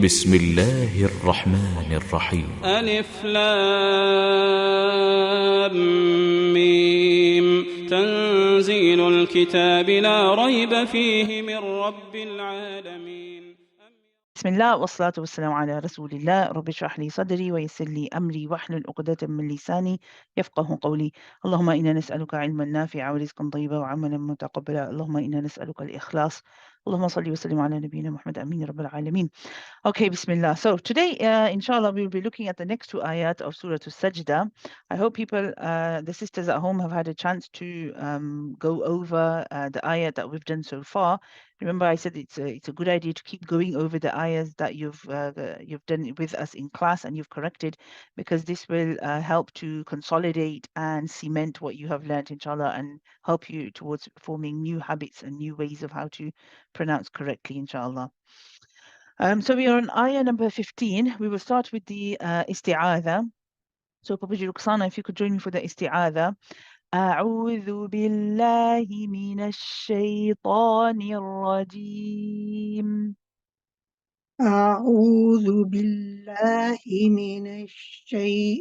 بسم الله الرحمن الرحيم. ألف لام ميم تنزيل الكتاب لا ريب فيه من رب العالمين. بسم الله والصلاة والسلام على رسول الله. رب اشرح لي صدري ويسر لي أمري واحلل عقدة من لساني يفقه قولي. اللهم إنا نسألك علما نافعا ورزقا طيبا وعملا متقبلا. اللهم إنا نسألك الإخلاص. اللهم صل وسلم على نبينا محمد أمين رب العالمين. Okay, Bismillah. So today, inshallah, we'll be looking at the next two ayat of Surah As-Sajdah. I hope people, the sisters at home, have had a chance to go over the ayat that we've done so far. Remember, I said it's a good idea to keep going over the ayahs that you've done with us in class and you've corrected, because this will help to consolidate and cement what you have learned, inshallah, and help you towards forming new habits and new ways of how to pronounce correctly, inshallah. So we are on ayah number 15. We will start with the isti'adha. So Papa Ruxana, if you could join me for the isti'adha. أعوذ بالله من الشيطان الرجيم. أعوذ بالله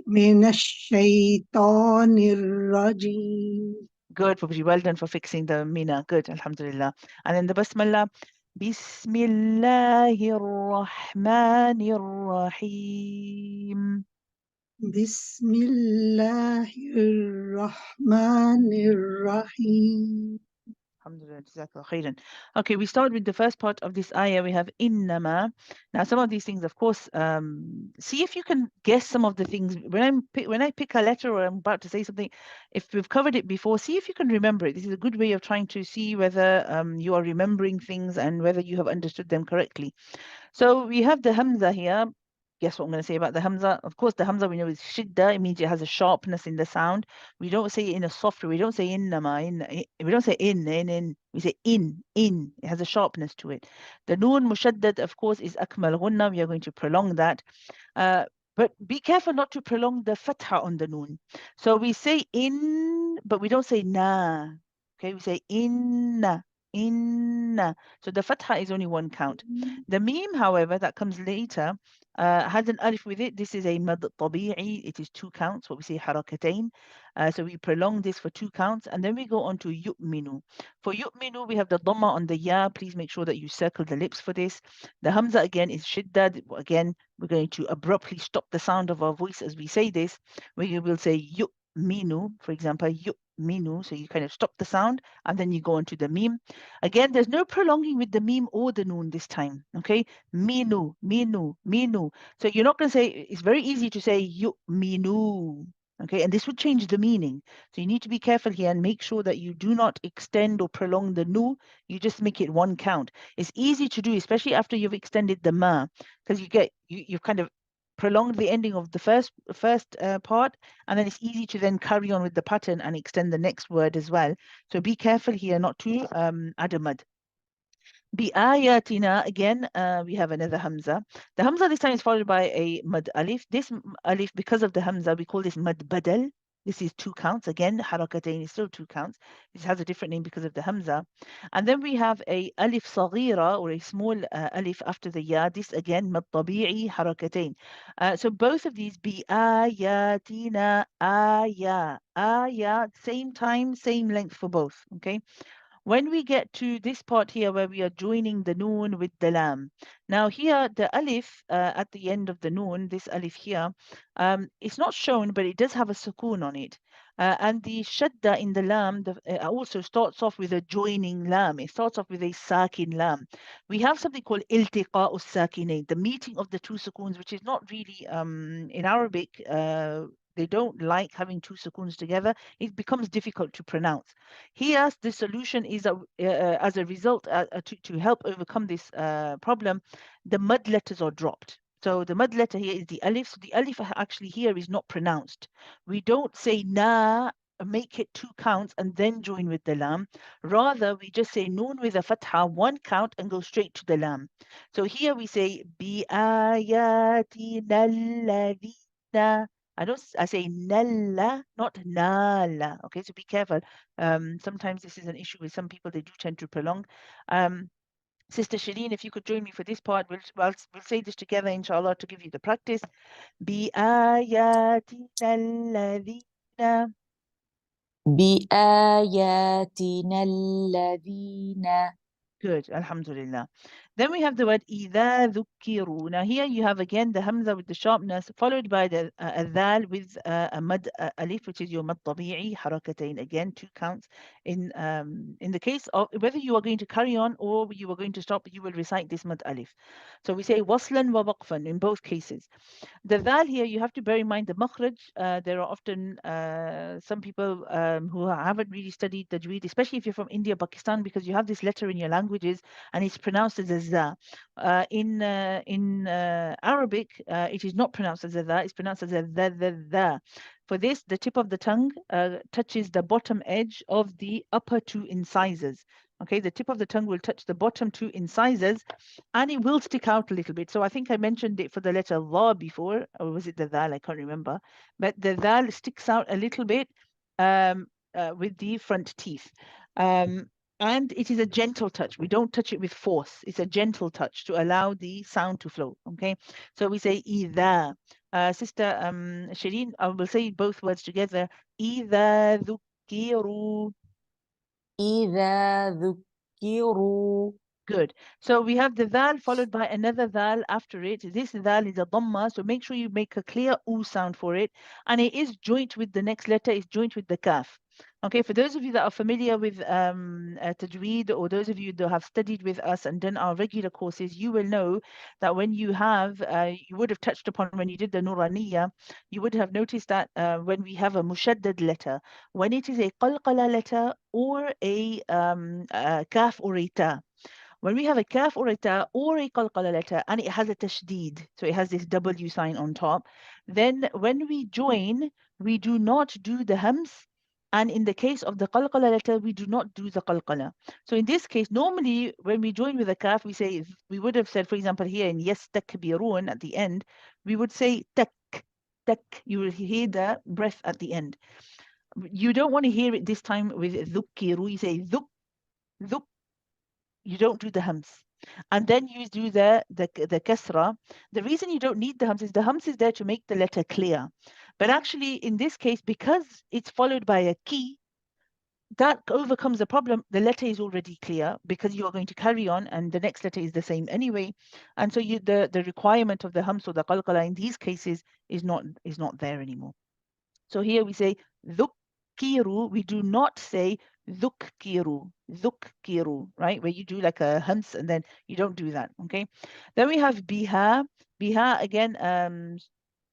من الشيطان الرجيم. Good, Papa. Well done for fixing the mina. Good, alhamdulillah. And then the basmala. Bismillahir Rahmanir Rahim. بسم الله الرحمن الرحيم. Alhamdulillah, jazakallah khairan. Okay, we start with the first part of this ayah. We have innama. Now, some of these things, of course, see if you can guess some of the things. When I pick a letter or I'm about to say something, if we've covered it before, see if you can remember it. This is a good way of trying to see whether you are remembering things and whether you have understood them correctly. So we have the hamza here. Guess what I'm going to say about the hamza? Of course, the hamza we know is shidda. It means it has a sharpness in the sound. We don't say it in a soft way. We don't say innama. We don't say in. We say in. It has a sharpness to it. The noon mushaddad, of course, is akmal ghunna. We are going to prolong that. But be careful not to prolong the fatha on the noon. So we say in, but we don't say na. Okay, we say inna. So the fatha is only one count. The meme, however, that comes later, has an alif with it. This is a mad tabi'i. It is 2 counts, what we say harakatain. So we prolong this for 2 counts, and then we go on to yu'minu. For yu'minu, we have the dhamma on the ya. Please make sure that you circle the lips for this. The hamza again is shiddad. Again, we're going to abruptly stop the sound of our voice as we say this. We will say yu'minu, for example, yu'minu. So you kind of stop the sound, and then you go on to the meme. Again, there's no prolonging with the meme or the noon this time. Okay, minu. So you're not going to say. It's very easy to say yu'minu. Okay, and this would change the meaning. So you need to be careful here and make sure that you do not extend or prolong the nu. You just make it 1 count. It's easy to do, especially after you've extended the ma, because you've kind of prolonged the ending of the first part, and then it's easy to then carry on with the pattern and extend the next word as well. So be careful here not to add a mad. Bi-ayatina, again, we have another hamza. The hamza this time is followed by a mad alif. This alif, because of the hamza, we call this mad badal. This is 2 counts. Again, harakatain is still 2 counts. This has a different name because of the hamza. And then we have a alif saghira, or a small alif after the ya. This again, mad tabi'i, harakatain. So both of these, bi-ayatina, aya, same time, same length for both. Okay. When we get to this part here where we are joining the noon with the lam. Now here, the alif at the end of the noon, this alif here, it's not shown, but it does have a sukoon on it. And the shadda in the lam also starts off with a joining lam. It starts off with a sakin lam. We have something called iltiqa'us sakinain, the meeting of the 2 sukoons, which is not really, in Arabic, they don't like having 2 sukoons together. It becomes difficult to pronounce. Here, the solution is as a result, to help overcome this problem, the mud letters are dropped. So the mud letter here is the alif. So the alif actually here is not pronounced. We don't say na, make it 2 counts and then join with the lam. Rather, we just say noon with a fatha, 1 count, and go straight to the lam. So here we say bi ayatina alladhina. I say nalla, not nala. Okay, so be careful. Sometimes this is an issue with some people. They do tend to prolong. Sister Shireen, if you could join me for this part, we'll say this together, inshallah, to give you the practice. بِآيَاتِنَا الَّذِينَ. بِآيَاتِنَا الَّذِينَ. Good, alhamdulillah. Then we have the word إِذَا ذُكِّرُوا. Now here you have again the hamza with the sharpness, followed by the dhal with a mad alif, which is your mad tabi'i, harakatain. Again, 2 counts. In the case of whether you are going to carry on or you are going to stop, you will recite this mad alif. So we say waslan wa waqfan in both cases. The dhal here, you have to bear in mind the makhraj. There are often some people who haven't really studied Tajweed, especially if you're from India, Pakistan, because you have this letter in your languages and it's pronounced as a za. In Arabic, it is not pronounced as a za, it's pronounced as a the. For this, the tip of the tongue touches the bottom edge of the upper 2 incisors. Okay, the tip of the tongue will touch the bottom 2 incisors and it will stick out a little bit. So I think I mentioned it for the letter la before, or was it the dhal? I can't remember. But the dhal sticks out a little bit with the front teeth. And it is a gentle touch. We don't touch it with force. It's a gentle touch to allow the sound to flow. Okay, so we say إِذَا. Sister Shireen, I will say both words together. إِذَا ذُكِّرُوا. إِذَا ذُكِّرُوا. Good. So we have the dhal followed by another dhal after it. This dhal is a dhamma, so make sure you make a clear oo sound for it. And it is joint with the next letter, it's joint with the kaf. Okay, for those of you that are familiar with Tajweed, or those of you that have studied with us and done our regular courses, you will know that when you have, you would have touched upon when you did the Nuraniya, you would have noticed that when we have a mushaddad letter, when it is a qalqala letter or a kaf or a ta, when we have a kaf or a ta or a qalqala letter and it has a tashdeed, so it has this W sign on top, then when we join, we do not do the hams. And in the case of the qalqala letter, we do not do the qalqala. So in this case, normally when we join with a kaf, we would have said, for example, here in yastakbirun at the end, we would say tak, tak. You will hear the breath at the end. You don't want to hear it this time with dhukkiru. You say dhuk, dhuk. You don't do the hams. And then you do the kasra. The reason you don't need the hams is there to make the letter clear. But actually, in this case, because it's followed by a key, that overcomes the problem. The letter is already clear because you are going to carry on and the next letter is the same anyway. And so the requirement of the hams or the qalqala in these cases is not there anymore. So here we say dhukkiru. We do not say dhukkiru, right? Where you do like a hams and then you don't do that, okay? Then we have biha. Biha, again,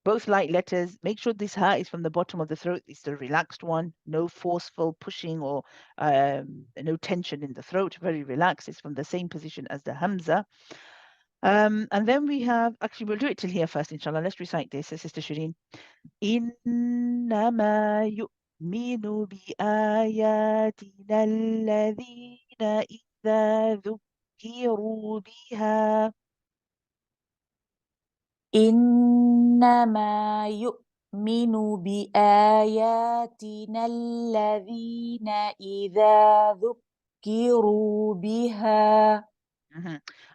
both light letters. Make sure this ha is from the bottom of the throat. It's the relaxed one. No forceful pushing or no tension in the throat. Very relaxed. It's from the same position as the hamza. And then we have, actually, we'll do it till here first, inshallah. Let's recite this, Sister Shireen. إنما يؤمن بآياتنا الذين إذا ذكروا بها. إنما يؤمن بآياتنا الذين إذا ذكروا بها.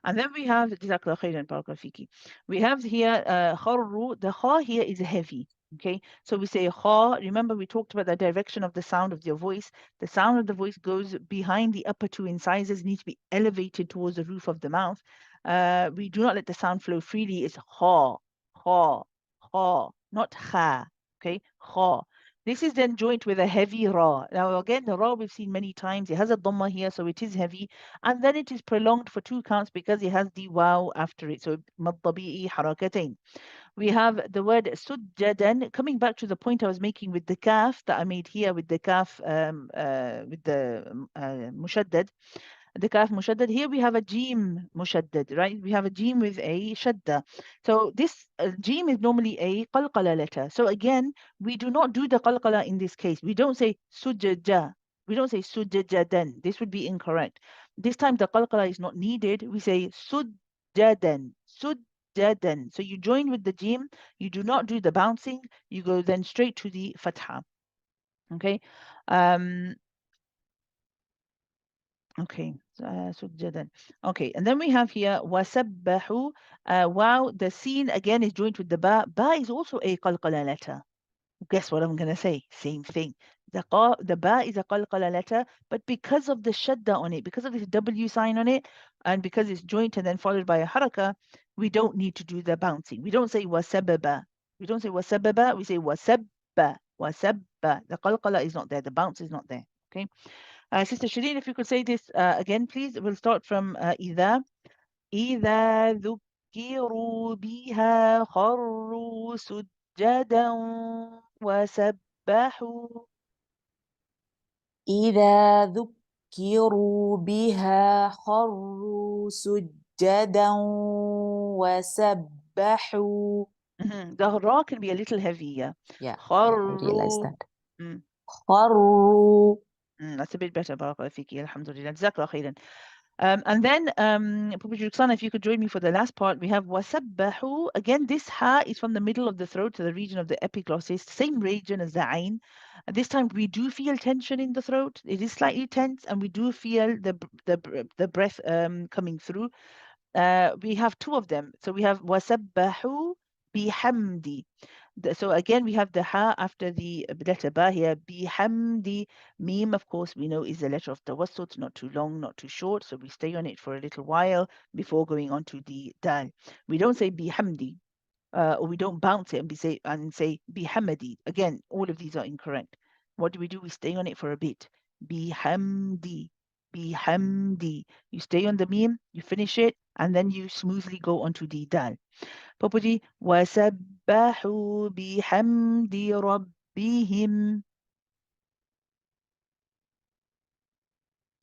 And then we have, Jazakallah khairan, Barakallahu fiki. We have here kharru. The kha here is heavy. Okay, so we say kha. Remember, we talked about the direction of the sound of your voice. The sound of the voice goes behind the upper 2 incisors, needs to be elevated towards the roof of the mouth. We do not let the sound flow freely. It's kha, kha, kha, not kha. Okay, kha. This is then joined with a heavy ra. Now again, the ra we've seen many times. It has a dhamma here, so it is heavy. And then it is prolonged for 2 counts because it has the waw after it. So mad tabi'i harakatain. We have the word sujjadan. Coming back to the point I was making with the kaf that I made here with the kaf, with the mushaddad. The kaf mushaddad. Here we have a jim mushaddad, right? We have a jim with a shadda. So this jim is normally a qalqala letter. So again, we do not do the qalqala in this case. We don't say sujjada. We don't say sujjadan. This would be incorrect. This time the qalqala is not needed. We say sujjadan. Sujjadan. So you join with the jim. You do not do the bouncing. You go then straight to the fatha. Okay. Okay, سجدا. Okay, and then we have here وسبحوا. Wow, the scene again is joined with the ba. Ba is also a qalqala letter. Guess what I'm going to say? Same thing. The ba is a qalqala letter, but because of the shadda on it, because of this W sign on it, and because it's joint and then followed by a haraka, we don't need to do the bouncing. We don't say wasababa. We don't say wasababa. We say wasabba. Wasabba. The qalqala is not there. The bounce is not there. Okay. Sister Shireen, if you could say this again, please. We'll start from إذا. إذا ذكروا بها خروا سجدا وسبحوا. إذا ذكروا بها خروا سجدا وسبحوا. The ra can be a little heavy. Yeah. Yeah, I realized خروا. that. Mm, خروا. That's a bit better. Barakallahu fiki. Alhamdulillah. Jazakallah khairan. And then, Prophet Ruxana, if you could join me for the last part, we have wasabbahu. Again, this ha is from the middle of the throat to the region of the epiglottis, same region as the ain. And this time we do feel tension in the throat. It is slightly tense, and we do feel the breath coming through. We have two of them. So we have wasabbahu bihamdi. So again, we have the ha after the letter ba here. Bihamdi. Meme, of course, we know is a letter of tawassut, not too long, not too short. So we stay on it for a little while before going on to the dal. We don't say bihamdi, or we don't bounce it and say bihamdi. Again, all of these are incorrect. What do? We stay on it for a bit. Bihamdi. Bihamdi. You stay on the meme, you finish it, and then you smoothly go on to the dal. Papaji, وَسَبَّحُوا بِحَمْدِ رَبِّهِمْ.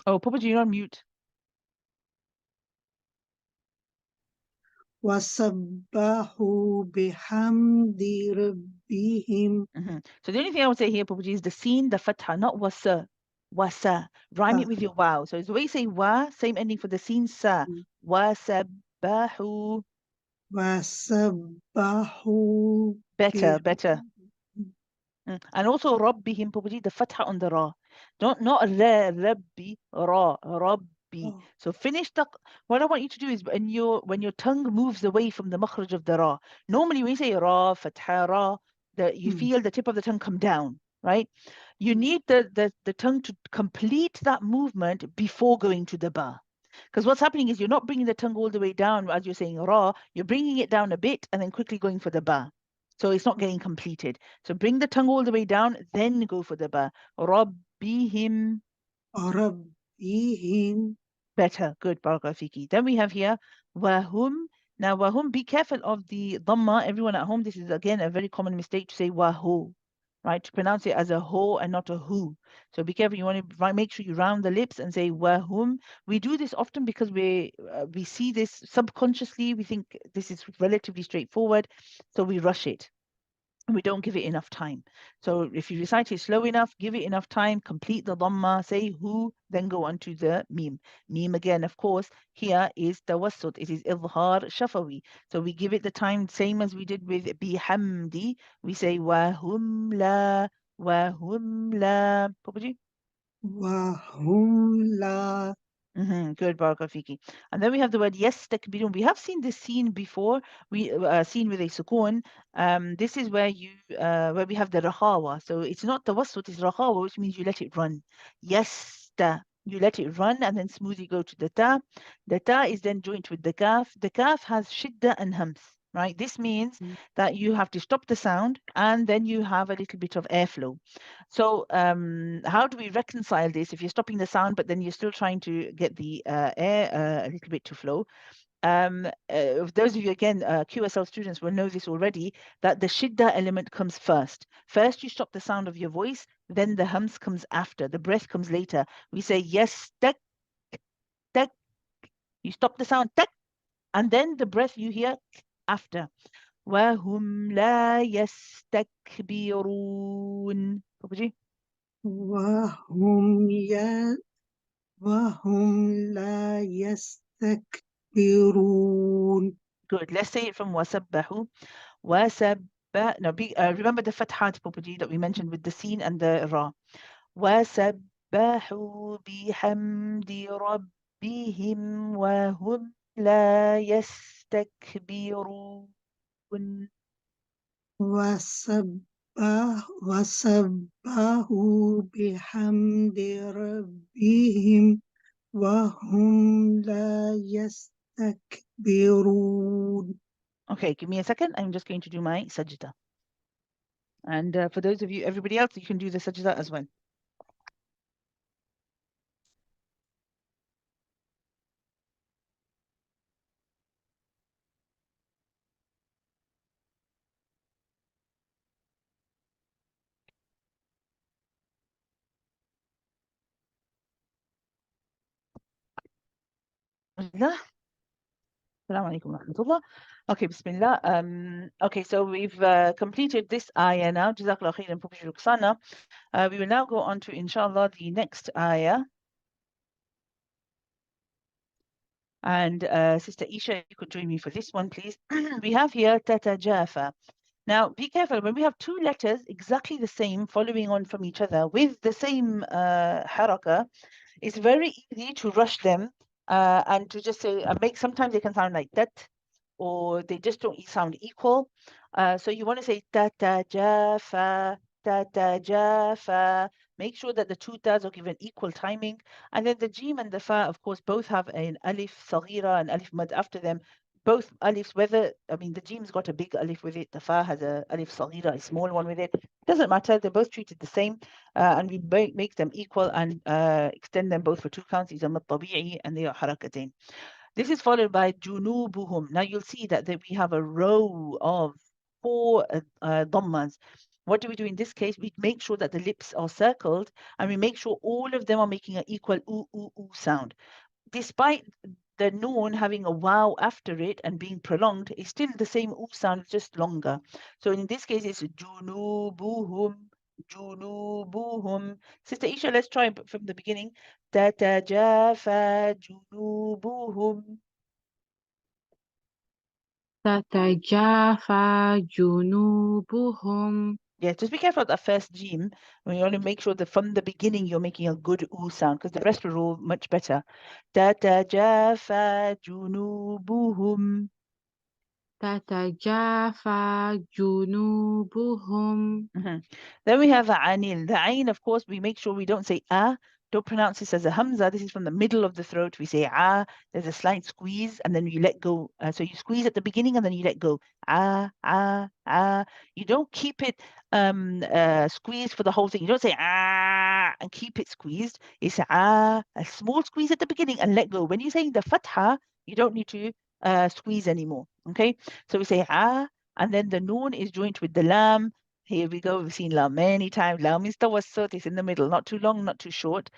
Oh, Papaji, you're on mute. وَسَبَّحُوا بِحَمْدِ رَبِّهِمْ. So the only thing I would say here, Papaji, is the sin, the fatha, not wasa. Wasa. Rhyme it with your wow. So it's the way you say wa, same ending for the sin, sa. وَسَبَّحُوا. وَسَبَّحُوا Better, better. And also Rabbihim, Papaji, the fatha on the ra. Not ra, Rabbi, ra, Rabbi. So finish the. What I want you to do is when your tongue moves away from the makhraj of the ra. Normally when you say ra, fatha, ra, you feel the tip of the tongue come down, right? You need the tongue to complete that movement before going to the ba. Because what's happening is you're not bringing the tongue all the way down as you're saying ra, you're bringing it down a bit and then quickly going for the ba. So it's not getting completed. So bring the tongue all the way down, then go for the ba. Rabbihim. رَبِّهِمْ. Better. Good. Barakallahu fiki. Then we have here wahum. Now wahum, be careful of the dhamma. Everyone at home, this is again a very common mistake to say wahu, right? To pronounce it as a ho and not a hu. So be careful. You want to make sure you round the lips and say wahum. We do this often because we see this subconsciously. We think this is relatively straightforward, so we rush it. We don't give it enough time. So if you recite it slow enough, give it enough time, complete the dhamma, say hu, then go on to the meme. Meme again, of course, here is tawassut. It is idhar shafawi. So we give it the time, same as we did with bihamdi. We say wahum la, wahum la. Papaji? وَهُمْ لَا. Good, Barakallahu fiki. And then we have the word yastakbirun. We have seen this scene before. We seen with a sukoon. This is where we have the rahawa. So it's not tawassut, it's rahawa, which means you let it run. You let it run and then smoothly go to the ta. The ta is then joined with the kaf. The kaf has shidda and hams, right? This means that you have to stop the sound and then you have a little bit of airflow. So how do we reconcile this if you're stopping the sound, but then you're still trying to get the air a little bit to flow? Those of you, again, QSL students will know this already, that the shidda element comes first. First, you stop the sound of your voice, then the hums comes after, the breath comes later. We say, yes, tak, tak. You stop the sound, tak, and then the breath you hear after. وَهُمْ لَا يَسْتَكْبِرُونَ. Papaji? وَهُمْ لَا يَسْتَكْبِرُونَ. Good. Let's say it from wasabbahu. Now remember the fathat, Papaji, that we mentioned with the sin and the ra. وَسَبَّحُوا فسبحوا بحمد ربهم وهم لا يستكبرون. وسبحوا بحمد ربهم وهم لا يستكبرون. Okay, give me a second. I'm just going to do my sajda. And for those of you, everybody else, you can do the sajda as well. Bismillah. Assalamu alaikum wa rahmatullah. Okay, Bismillah. Okay, so we've completed this ayah now. Jazakallah khairan, Professor Ruxana. We will now go on to, inshallah, the next ayah. And Sister Isha, if you could join me for this one, please. We have here tatajafa. Now, be careful. When we have two letters exactly the same, following on from each other with the same haraka, it's very easy to rush them and to just say, sometimes they can sound like that, or they just don't sound equal. So you want to say tatajafa, tatajafa. Make sure that the two ta's are given equal timing. And then the jim and the fa, of course, both have an alif saghira and alif mad after them. Both alifs, the jim's got a big alif with it, the fa has a alif saghira, a small one with it. Doesn't matter, they're both treated the same. And we make them equal and extend them both for two counts. These are mad tabi'i and they are harakatain. This is followed by junubuhum. Now you'll see that we have a row of 4 dhammas. What do we do in this case? We make sure that the lips are circled and we make sure all of them are making an equal oo sound. Despite the noon having a wow after it and being prolonged, it's still the same oo sound, just longer. So in this case, it's junubuhum, junubuhum. Sister Isha, let's try from the beginning. تتجافى جنوبهم. تتجافى جنوبهم. Yeah, just be careful of that first jim. When you want to make sure that from the beginning you're making a good oo sound, because the rest are all much better. تتجافى جنوبهم. تتجافى جنوبهم. Then we have anil. The ain, of course, we make sure we don't say don't pronounce this as a hamza. This is from the middle of the throat. We say there's a slight squeeze and then you let go. So you squeeze at the beginning and then you let go. You don't keep it squeezed for the whole thing. You don't say and keep it squeezed. It's a small squeeze at the beginning and let go. When you're saying the fatha, you don't need to squeeze anymore. Okay, so we say and then the noon is joined with the lam. Here we go. We've seen lam many times. Lam is tawassut. It's in the middle, not too long, not too short.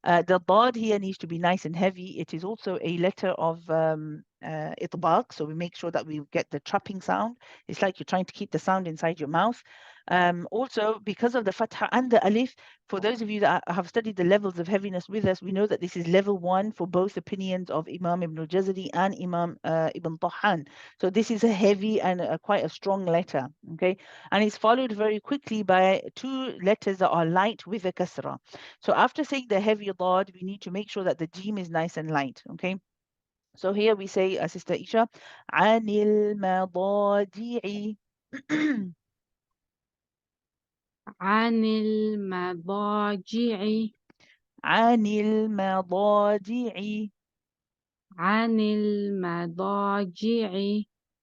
The dad here needs to be nice and heavy. It is also a letter of itbaq, so we make sure that we get the trapping sound. It's like you're trying to keep the sound inside your mouth. Also, because of the fatha and the alif, for those of you that have studied the levels of heaviness with us, we know that this is level 1 for both opinions of Imam Ibn al-Jazari and Imam Ibn Tahan. So this is a heavy and quite a strong letter, okay? And it's followed very quickly by 2 letters that are light with a kasra. So after saying the heavy dad, we need to make sure that the jim is nice and light, okay? So here we say, Sister Isha, anil madadi'i. عن المضاجع. عن المضاجع. عن المضاجع.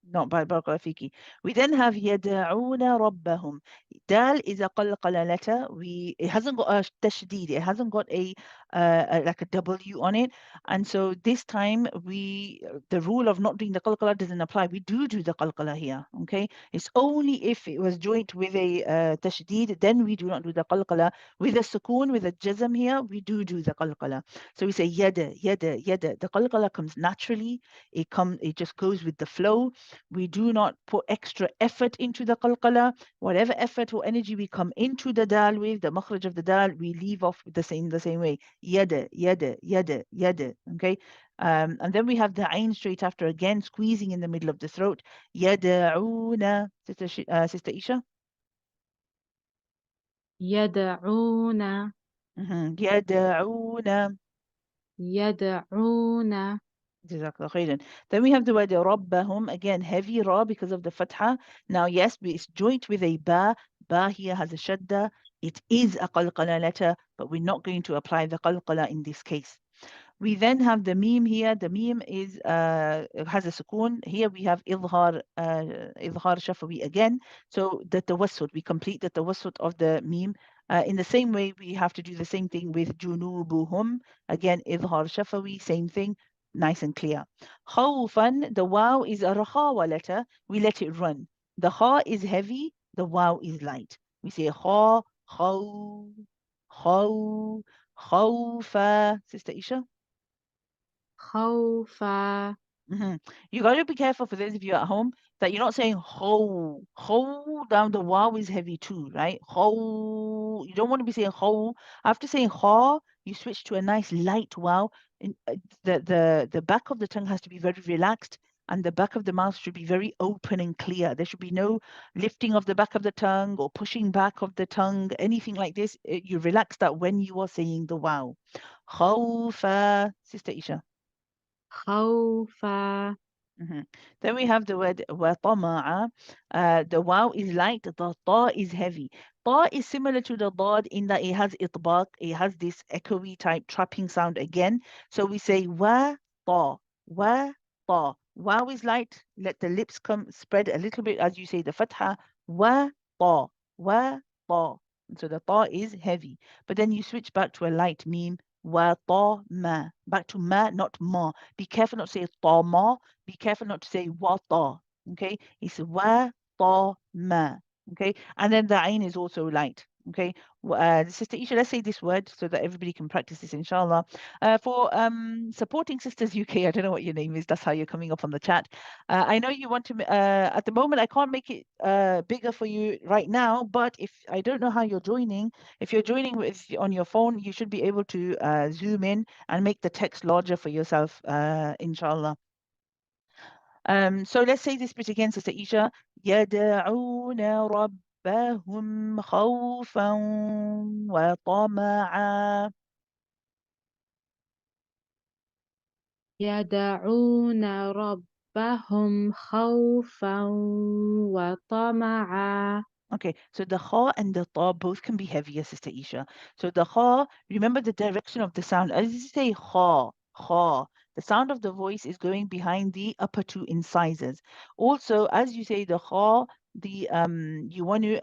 Not bad, barakallahu fiki. We then have يدعون ربهم. Dal is a qalqala letter. It hasn't got a tashdid. It hasn't got like a W on it. And so this time the rule of not doing the qalqala doesn't apply. We do the qalqala here. Okay. It's only if it was joined with a tashdid, then we do not do the qalqala. With a sukoon, with a jazm here, we do the qalqala. So we say yada, yada, yada. The qalqala comes naturally. It just goes with the flow. We do not put extra effort into the qalqala. Whatever effort or energy we come into the dal with, the makhraj of the dal, we leave off the same way. Yada, yada, yada, yada. Okay. And then we have the ain straight after, again squeezing in the middle of the throat. Yada'una. Sister Isha. يدعون. يدعون. يدعون Jazakallah khairan. Then we have the word ربهم, again heavy ra because of the fatha. Now yes, it's joint with a ba. Ba here has a shadda. It is a qalqala letter, but we're not going to apply the qalqala in this case. We then have the meme here. The meme is has a sukoon. Here we have idhar shafawi again. So the tawassut, we complete the tawassut of the meme. In the same way, we have to do the same thing with junubuhum. Again, idhar shafawi, same thing, nice and clear. Khawfan, the waw is a rakhawa letter. We let it run. The kha is heavy. The waw is light. We say kha, khaw, khaw, khawfa. Sister Isha? خوفا You got to be careful for those of you at home that you're not saying ho. Ho down the waw is heavy too, right? Ho. You don't want to be saying ho. After saying ha, you switch to a nice light waw. And the back of the tongue has to be very relaxed, and the back of the mouth should be very open and clear. There should be no lifting of the back of the tongue or pushing back of the tongue, anything like this. You relax that when you are saying the waw. Khawfa, Sister Isha. خوفا Mhm. Then we have the word وَطَمَعَ. The waw is light, the ta is heavy. Ta is similar to the dad in that it has itbaq, it has this echoey type trapping sound again. So we say wa wa ta. Waw is light, let the lips come spread a little bit as you say the fatha. Wa wa ta. So the ta is heavy. But then you switch back to a light meme. Wa ta ma. Back to ma, not ma. Be careful not to say ta ma. Be careful not to say wata. Okay, it's wa ta ma. Okay, and then the ain is also light. Okay, Sister Isha, let's say this word so that everybody can practice this, inshallah. For supporting Sisters UK, I don't know what your name is. That's how you're coming up on the chat. I know you want to. At the moment, I can't make it bigger for you right now. But if I don't know how you're joining, if you're joining with on your phone, you should be able to zoom in and make the text larger for yourself, inshallah. So let's say this bit again, Sister Isha. يَدْعُونَ رَبَّهُمْ خَوْفًا وَطَمَعًا. يدعون ربهم خوفا وطمعا Okay, so the kha and the ta both can be heavier, Sister Isha. So the kha, remember the direction of the sound. As you say kha, kha, the sound of the voice is going behind the upper two incisors. Also, as you say the kha, the you want to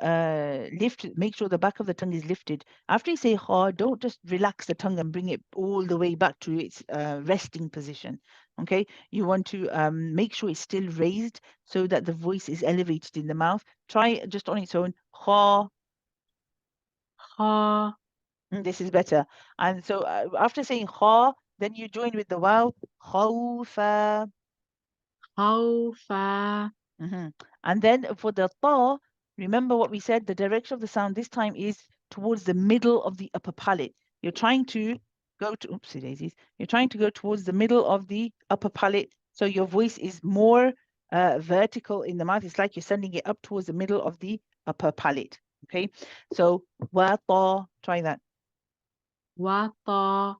lift, make sure the back of the tongue is lifted. After you say kha, don't just relax the tongue and bring it all the way back to its resting position. Okay, you want to make sure it's still raised so that the voice is elevated in the mouth. Try just on its own. Kha. خا This is better. And so after saying kha, then you join with the waw. Khawfa. خوفا And then for the ta, remember what we said, the direction of the sound this time is towards the middle of the upper palate. You're trying to go to, oopsie daisies, you're trying to go towards the middle of the upper palate. So your voice is more vertical in the mouth. It's like you're sending it up towards the middle of the upper palate. Okay, so wa ta, try that. وطا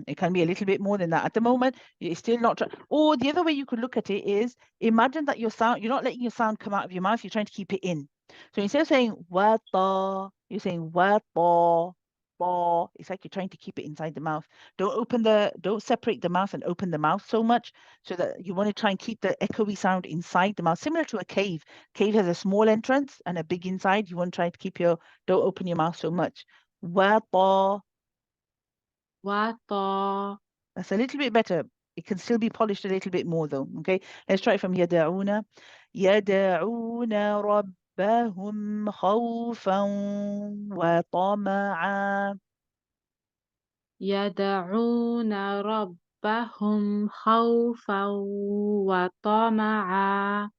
It can be a little bit more than that. At the moment, it's still not. Or the other way you could look at it is imagine that your sound, you're not letting your sound come out of your mouth, you're trying to keep it in. So instead of saying wata, you're saying wata, ba. It's like you're trying to keep it inside the mouth. Don't separate the mouth and open the mouth so much so that you want to try and keep the echoey sound inside the mouth, similar to a cave. Cave has a small entrance and a big inside. You want to try to keep don't open your mouth so much. Wata. وطا That's a little bit better. It can still be polished a little bit more though. Okay, let's try it from يدعون. يدعون ربهم خوفا وطمعا. يدعون ربهم خوفا وطمعا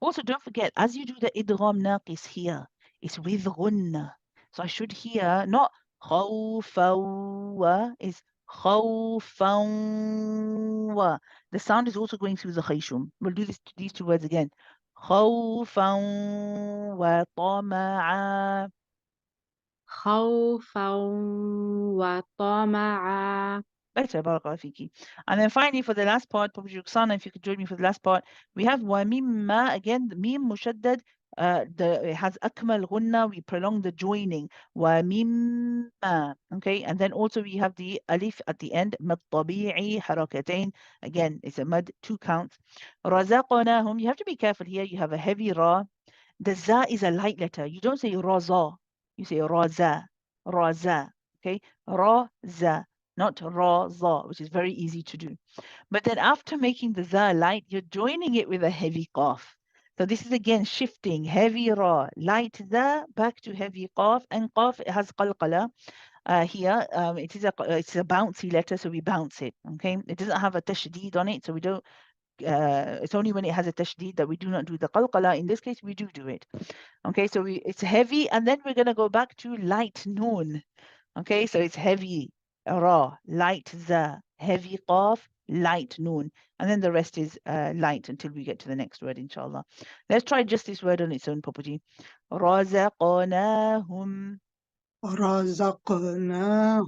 Also, don't forget, as you do the idgham naqis here, it's with gunna. So I should hear not khawfa, it's khawfa. The sound is also going through the khayshum. We'll do these two words again. Khawfa wa tama'a. خوفا وطمعا. Better, barakallahu fiki. And then finally, for the last part, Prophet Ruxana, if you could join me for the last part, we have wa mimma, again, the mim mushaddad, it has akmal gunna, we prolong the joining. Wa mimma, okay? And then also we have the alif at the end, mad tabi'i harakatain. Again, it's a mad, 2 counts. Razaqnahum, you have to be careful here, you have a heavy ra. The za is a light letter. You don't say raza, you say raza, raza, okay? Raza, not raza, which is very easy to do. But then after making the za light, you're joining it with a heavy qaf. So this is again shifting heavy ra, light za, back to heavy qaf, and qaf it has qalqala. Here, it's a bouncy letter, so we bounce it. Okay, it doesn't have a tashdeed on it, so we don't. It's only when it has a tashdeed that we do not do the qalqala. In this case, we do it. Okay, so it's heavy, and then we're gonna go back to light noon. Okay, so it's heavy ra, light za, heavy qaf, light noon, and then the rest is light until we get to the next word, inshallah. Let's try just this word on its own, Papaji. Razaqnahum, رزقناهم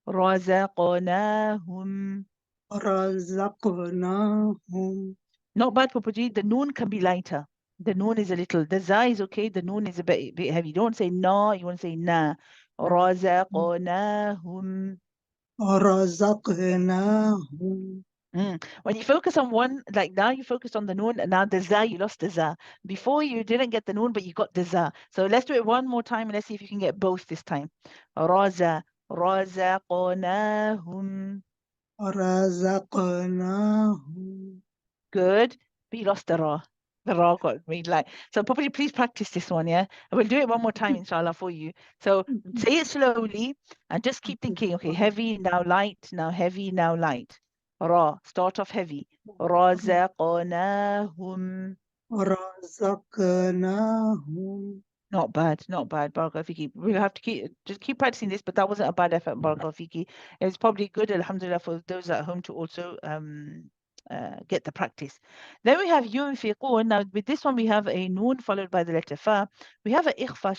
razaqnahum. رزقناهم Not bad, Papaji. The noon can be lighter. The noon is a little, the za is okay, the noon is a bit heavy. You don't say na, you want to say na. Razaqnahum. رزقناهم When you focus on one, like now you focused on the noon, and now the za, you lost the za. Before you didn't get the noon, but you got the za. So let's do it one more time, and let's see if you can get both this time. Razaqnahum. رزقناهم Good. But you lost the ra. The ra got made light. So probably please practice this one, yeah? And we'll do it one more time, inshallah, for you. So say it slowly and just keep thinking, okay, heavy, now light, now heavy, now light. Ra, start off heavy. Razaqnahum. رزقناهم Not bad, not bad, Barakallahu Fiki. We'll have to just keep practicing this, but that wasn't a bad effort, Barakallahu Fiki. It's probably good, alhamdulillah, for those at home to also get the practice. Then we have yunfiqun. Now with this one we have a noon followed by the letter fa. We have a ikhfa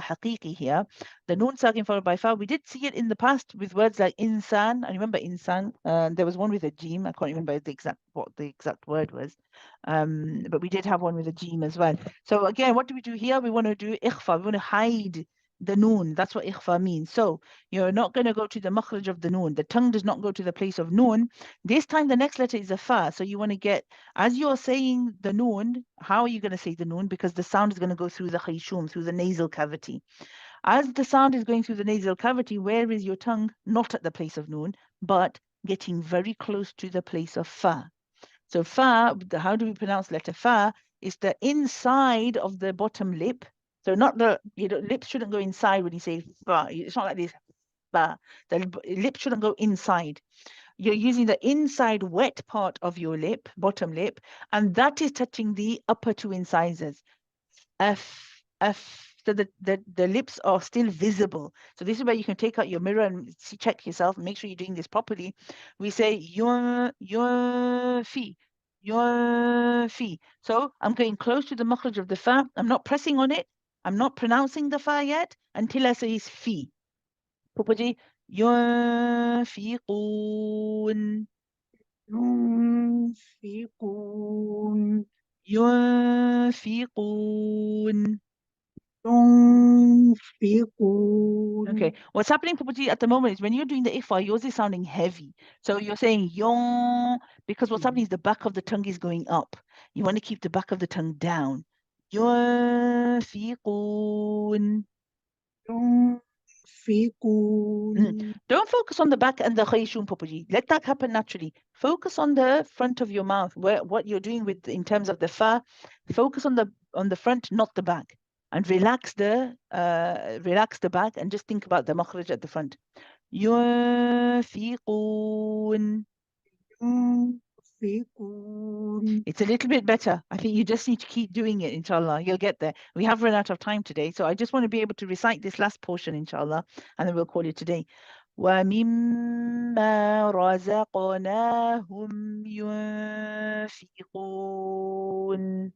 haqiqi here. The noon sakin followed by fa. We did see it in the past with words like insan. I remember insan. There was one with a jim. I can't remember what the exact word was. But we did have one with a jim as well. So again, what do we do here? We want to do ikhfa. We want to hide the noon. That's what ikhfa means. So you're not going to go to the makhraj of the noon. The tongue does not go to the place of noon. This time the next letter is a fa. So you want to get, as you're saying the noon, how are you going to say the noon? Because the sound is going to go through the khayshum, through the nasal cavity. As the sound is going through the nasal cavity, where is your tongue? Not at the place of noon, but getting very close to the place of fa. So fa, how do we pronounce letter fa? Is the inside of the bottom lip. So not the, lips shouldn't go inside when you say fa. It's not like this, fa. The lip shouldn't go inside. You're using the inside wet part of your lip, bottom lip, and that is touching the upper 2 incisors. F, F. So the lips are still visible. So this is where you can take out your mirror and check yourself and make sure you're doing this properly. We say your fi, your fi. So I'm getting close to the makhraj of the fa. I'm not pressing on it. I'm not pronouncing the fa yet until I say it's fi. Pupaji, ينفقون ينفقون ينفقون. ينفقون Okay, what's happening, Pupaji, at the moment is when you're doing the ikhfa, yours is sounding heavy. So you're saying yon, because what's happening is the back of the tongue is going up. You want to keep the back of the tongue down. ينفقون. ينفقون Don't focus on the back and the khayshum, Pupaji. Let that happen naturally. Focus on the front of your mouth, where what you're doing with in terms of the fa. Focus on the front, not the back, and relax the back, and just think about the makhraj at the front. ينفقون. ينفقون It's a little bit better. I think you just need to keep doing it, inshallah. You'll get there. We have run out of time today, so I just want to be able to recite this last portion, inshallah, and then we'll call it today. وَمِمَّا رَزَقْنَاهُمْ يُنْفِقُونَ.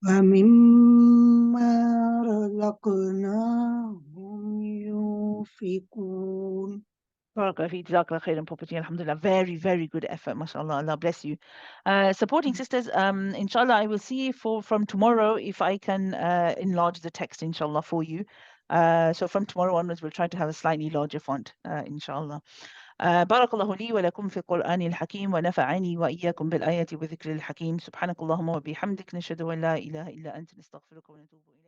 ومما رزقناهم ينفقون. Barakallah feek, Jazakallah khairan, Property. Alhamdulillah. Very, very good effort. MashaAllah. Allah bless you. Supporting sisters, inshallah, I will see from tomorrow if I can enlarge the text, inshallah, for you. So from tomorrow onwards, we'll try to have a slightly larger font, inshallah. بارك الله لي ولكم في القرآن الحكيم ونفعني وإياكم بالآيات والذكر الحكيم سبحانك اللهم وبحمدك نشهد أن لا إله إلا أنت نستغفرك ونتوب إليك